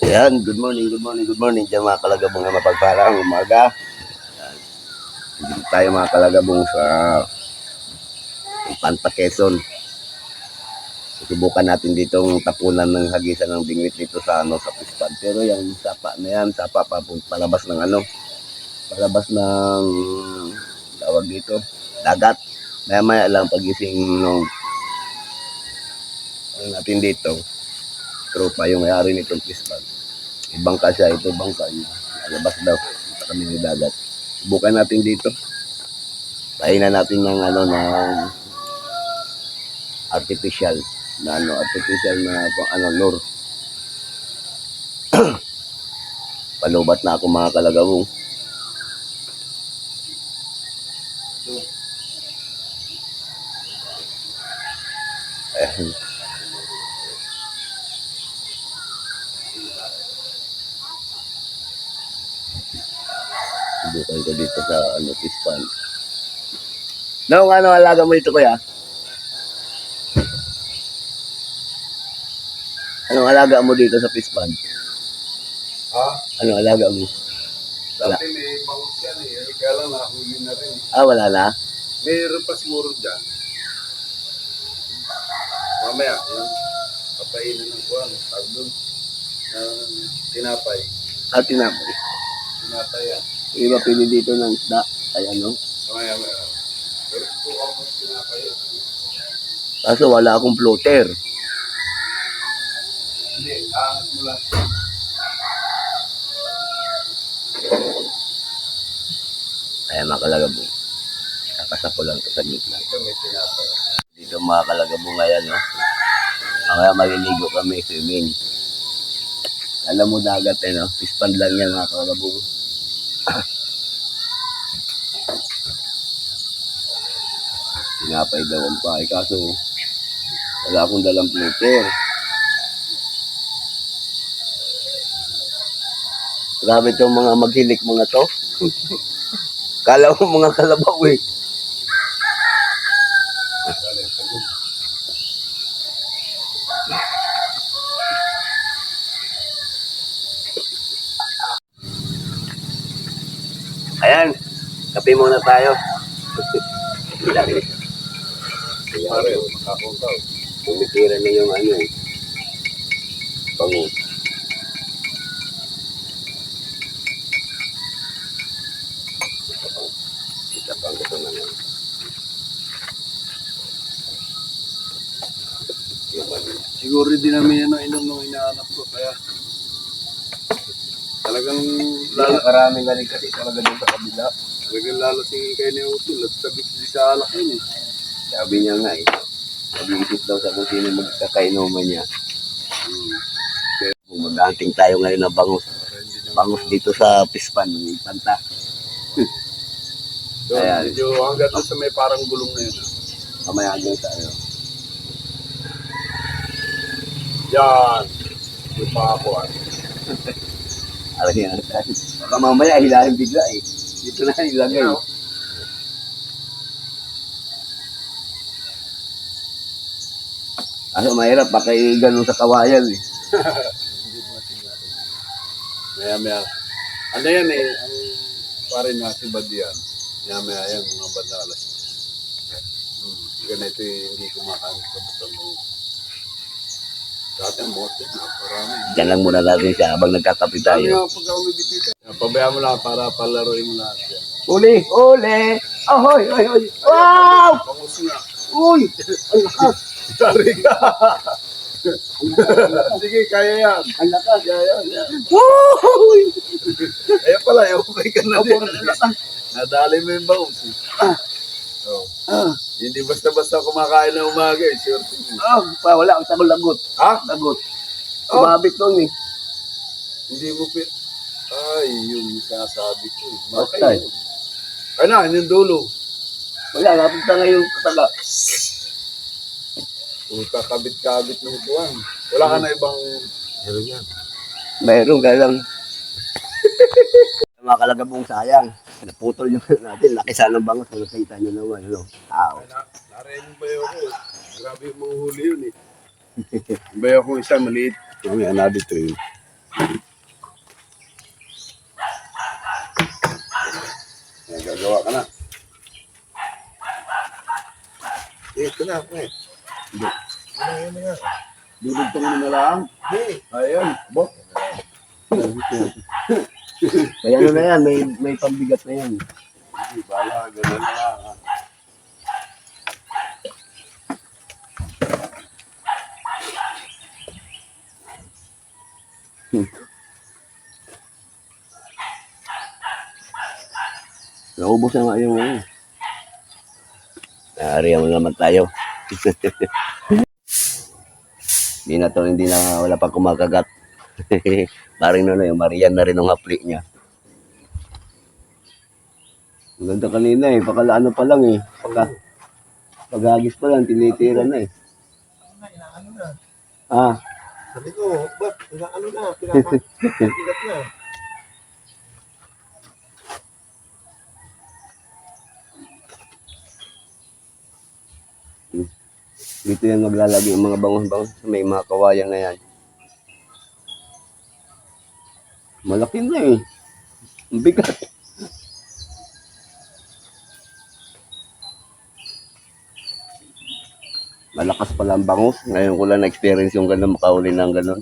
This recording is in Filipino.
Ayan, good morning dyan mga kalagabong na mapagpalang umaga. Ayan, dito tayo mga kalagabong sa Panta, Quezon. Susubukan natin ditong tapunan ng hagisan ng bingwit dito sa sa Pispan. Pero yung sapa na yan, sapa palabas ng palabas ng tawag dito, dagat. Maya lang pagising nung natin dito, tropa yung may-ari nitong Pispan. Ibangka siya, ito bangka niya. Alabas daw. Punta kami ng dagat. Subukan natin dito. Painan natin ng ng artificial na lure. Palubat na ako mga kalagabong. Ayan. Subukan ko dito sa Pispan. Alaga mo dito kuya? Anong alaga mo dito sa Pispan? Ha? Anong alaga mo? Wala. Dati may bangus yan eh. Kaya lang nahuli na rin. Wala na? Mayroon pa siguro dyan. Mamaya, yan. Papainin ng kuwan. Tag doon. Tinapay. Tinapay. Tinapay yan. Yung iba pili dito ng isda. Ay Mamaya. Pero kung ako tinapay yan. Kaso wala akong floater. Hindi, aangat mo lang. Ayan mga kalagabong. Kakasapo lang ito sa gitna. Ito may tinapay. Dito mga kalagabong ngayon, no? Mamaya maliligo kami, swimming. Alam mo dagat no? Pispan lang yan mga kalagabong. Tinapay daw ang pahay. Kaso wala akong dalang floater. Grabe itong mga maghilik mga to. Kala mo mga kalabaw eh. Ayan, kape muna tayo. Pare, makakuntaw. Tumitira na yung bangus. Itapang ito na lang. Siguro din namin yan ang inom nung inaanap ko. Kaya talagang Karami na rin kasi talaga dun sa kabila. talagang lalasingin kayo ni Utol at sabik di sa alak yun eh. Sabi niya nga eh. Nag-iisip daw sa kung sino magkakainuman niya. Kung mag-hunting tayo ngayon ng bangus. Bangus dito sa Pispan, ng Panta. So, Ayan. medyo hanggang doon sa may parang gulong na yun. Mamaya doon sa Yan. Yung pakakuan. Alam yan. Baka mamaya hilahin bigla eh. Dito na ilagay. Yeah. Ano mahirap, baka ganun sa kawayan eh. Maya. Ano yan eh, ang pare na si Badian. Maya yan, mga badalas. Ganito hindi kumakain sa butang mo. Dati ang mote, naparami. Diyan lang muna natin siya habang nagkakape Ano tayo. nga pag ako may bitita? Pabayaan mo lang para palaruin mo lahat yan. Uli! Ahoy! Wow! Pangus nga. Uy! Ang lakas! Sorry ka. Sige, kaya yan. Ang lakas! Yan. Uy! Ayan pala, okay ka na din. Nadali mo yung bangus. Hindi basta-basta kumakain na umaga eh. Sure thing. Wala akong sabon lagot. Ha? Lagot. Kumabit doon eh. Hindi mo Ay, yung sinasabi ko eh. Bastay. Ay na, yung dulo. Wala, napunta ngayon kataga. Kakabit-kabit ng buwan. Wala ka na ibang... Meron yan. Meron ka lang. Mga kalagabong sayang. Naputol yung natin. Laki sana ng bangus. Nakita nyo naman. Narayan yung bayo ko. Grabe yung mga huli yun eh. Yung bayo ko isa, maliit. Yung may anado to yun. Gawa ka na. Ito na, pre. Hindi. Ano nga? Dudugtong mo na lang. Hindi. Ayun. Bok. Kaya ano na yan, may pambigat na yan. Hindi, bala. Ganun na lang. Naubos na nga yung ano. Naariyan mo naman tayo. Hindi na, wala pang kumakagat. Paring na yung Marian na rin ang hapli niya. Ang ganda kanina eh, ano pa lang eh. Paghagis pa lang, tinitira na eh. Ano na? Ah, Sabi ko, ba't? Ano na? Pinakabigat na. dito yan maglalagay yung mga bangus-bangus sa may mga kawayan na yan. Malaki na eh. Ang bigat. Malakas pala ang bangus. Ngayon ko lang na-experience yung gano'n, makahuli ng gano'n.